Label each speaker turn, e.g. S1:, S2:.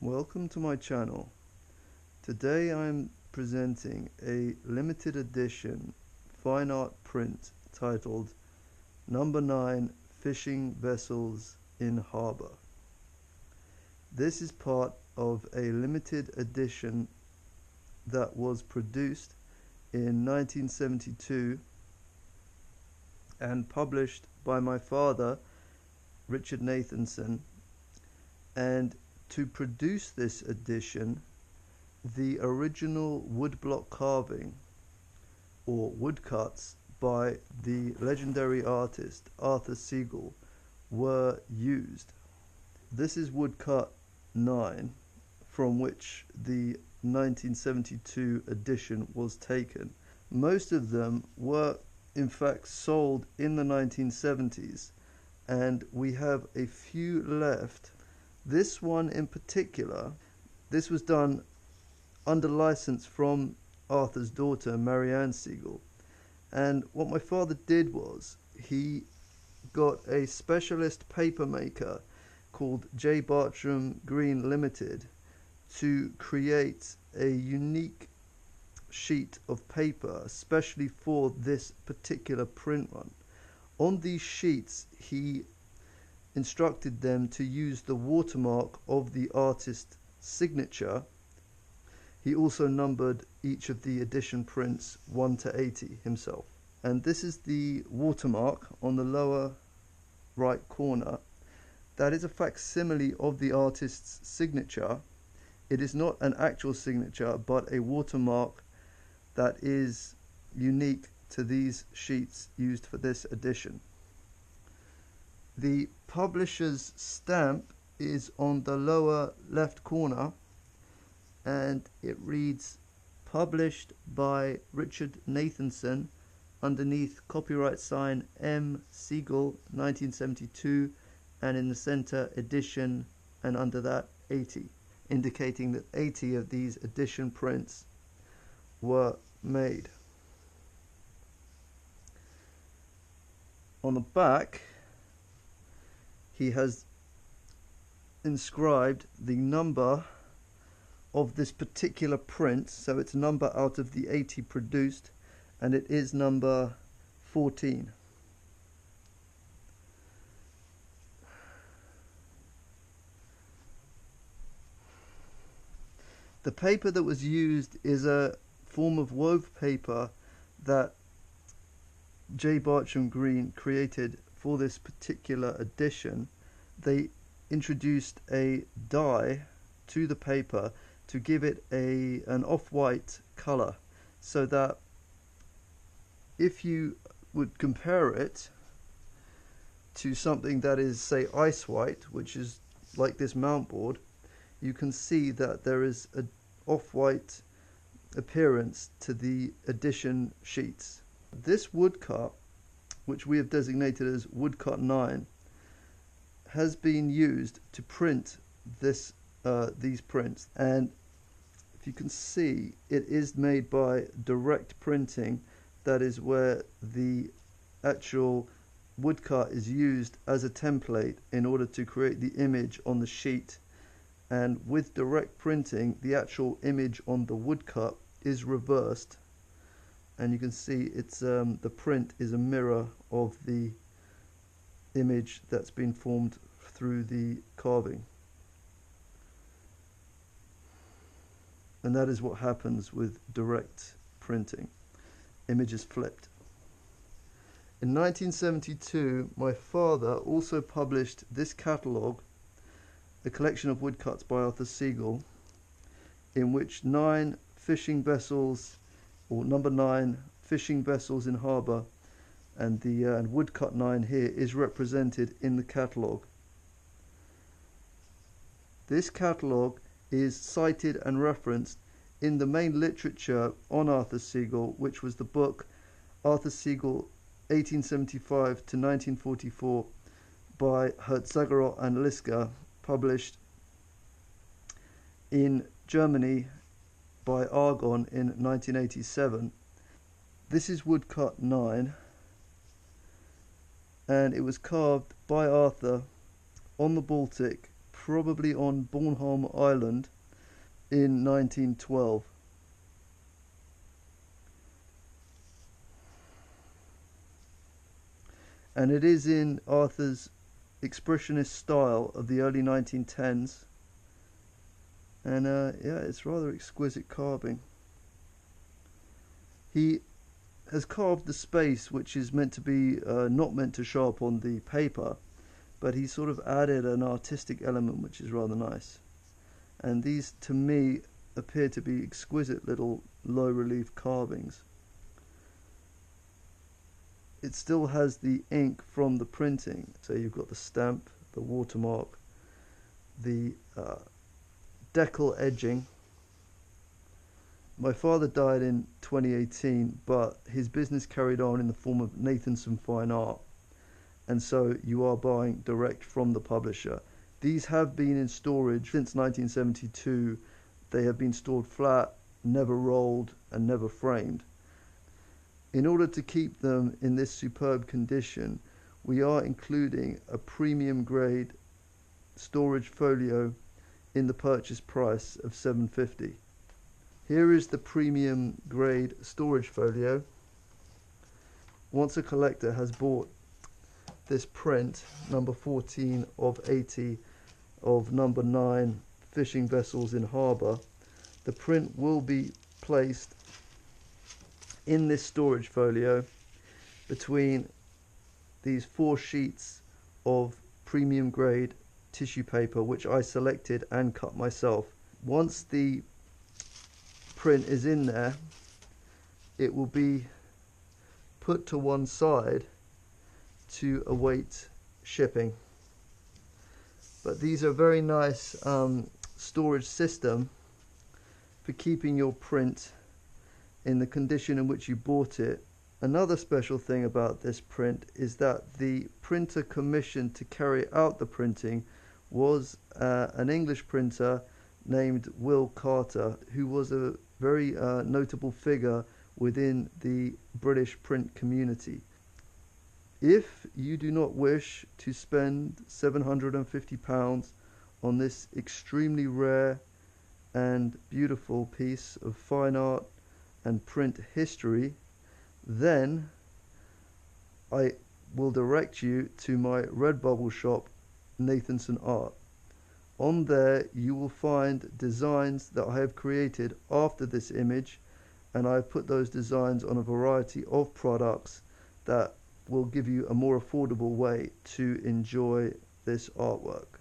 S1: Welcome to my channel. Today I'm presenting a limited edition fine art print titled Number 9 Fishing Vessels in Harbour. This is part of a limited edition that was produced in 1972 and published by my father, Richard Nathanson. And to produce this edition, the original woodblock carving or woodcuts by the legendary artist Arthur Segal were used. This is woodcut 9, from which the 1972 edition was taken. Most of them were in fact sold in the 1970s, and we have a few left. This one in particular, this was done under license from Arthur's daughter, Marianne Segal. And what my father did was he got a specialist paper maker called Barcham Green Ltd to create a unique sheet of paper, especially for this particular print run. On these sheets, he instructed them to use the watermark of the artist's signature. He also numbered each of the edition prints 1 to 80 himself. And this is the watermark on the lower right corner. That is a facsimile of the artist's signature. It is not an actual signature, but a watermark that is unique to these sheets used for this edition. The publisher's stamp is on the lower left corner, and it reads published by Richard Nathanson underneath copyright sign M. Segal 1972, and in the center edition, and under that 80, indicating that 80 of these edition prints were made. On the back, he has inscribed the number of this particular print, so it's number out of the 80 produced, and it is number 14. The paper that was used is a form of wove paper that Barcham Green created for this particular edition. They introduced a dye to the paper to give it an off-white color, so that if you would compare it to something that is, say, ice white, which is like this mount board, you can see that there is an off-white appearance to the edition sheets. This woodcut, which we have designated as woodcut 9, has been used to print these prints, and if you can see, it is made by direct printing. That is where the actual woodcut is used as a template in order to create the image on the sheet, and with direct printing the actual image on the woodcut is reversed, and you can see it's the print is a mirror of the image that's been formed through the carving. And that is what happens with direct printing. Image is flipped. In 1972, my father also published this catalogue, a collection of woodcuts by Arthur Segal, in which 9 fishing vessels, or number 9 fishing vessels in harbour, and the woodcut 9 here is represented in the catalogue. This catalogue is cited and referenced in the main literature on Arthur Segal, which was the book Arthur Segal 1875 to 1944 by Herzageroth and Liska, published in Germany by Argon in 1987. This is woodcut 9, and it was carved by Arthur on the Baltic probably on Bornholm Island in 1912. And it is in Arthur's expressionist style of the early 1910s. And yeah, it's rather exquisite carving. He has carved the space which is meant to be not meant to show up on the paper, but he sort of added an artistic element which is rather nice. And these, to me, appear to be exquisite little low relief carvings. It still has the ink from the printing, so you've got the stamp, the watermark, the deckle edging. My father died in 2018, but his business carried on in the form of Nathanson Fine Art, and so you are buying direct from the publisher. These have been in storage since 1972. They have been stored flat, never rolled, and never framed. In order to keep them in this superb condition, we are including a premium grade storage folio in the purchase price of $7.50. Here is the premium grade storage folio. Once a collector has bought this print, number 14 of 80 of number 9 fishing vessels in Harbour, the print will be placed in this storage folio between these 4 sheets of premium grade tissue paper, which I selected and cut myself. Once the print is in there, it will be put to one side to await shipping. But these are very nice storage system for keeping your print in the condition in which you bought it. Another special thing about this print is that the printer commissioned to carry out the printing was an English printer named Will Carter, who was a very notable figure within the British print community. If you do not wish to spend £750 on this extremely rare and beautiful piece of fine art and print history, then I will direct you to my Redbubble shop, Nathanson Art. On there you will find designs that I have created after this image, and I have put those designs on a variety of products that will give you a more affordable way to enjoy this artwork.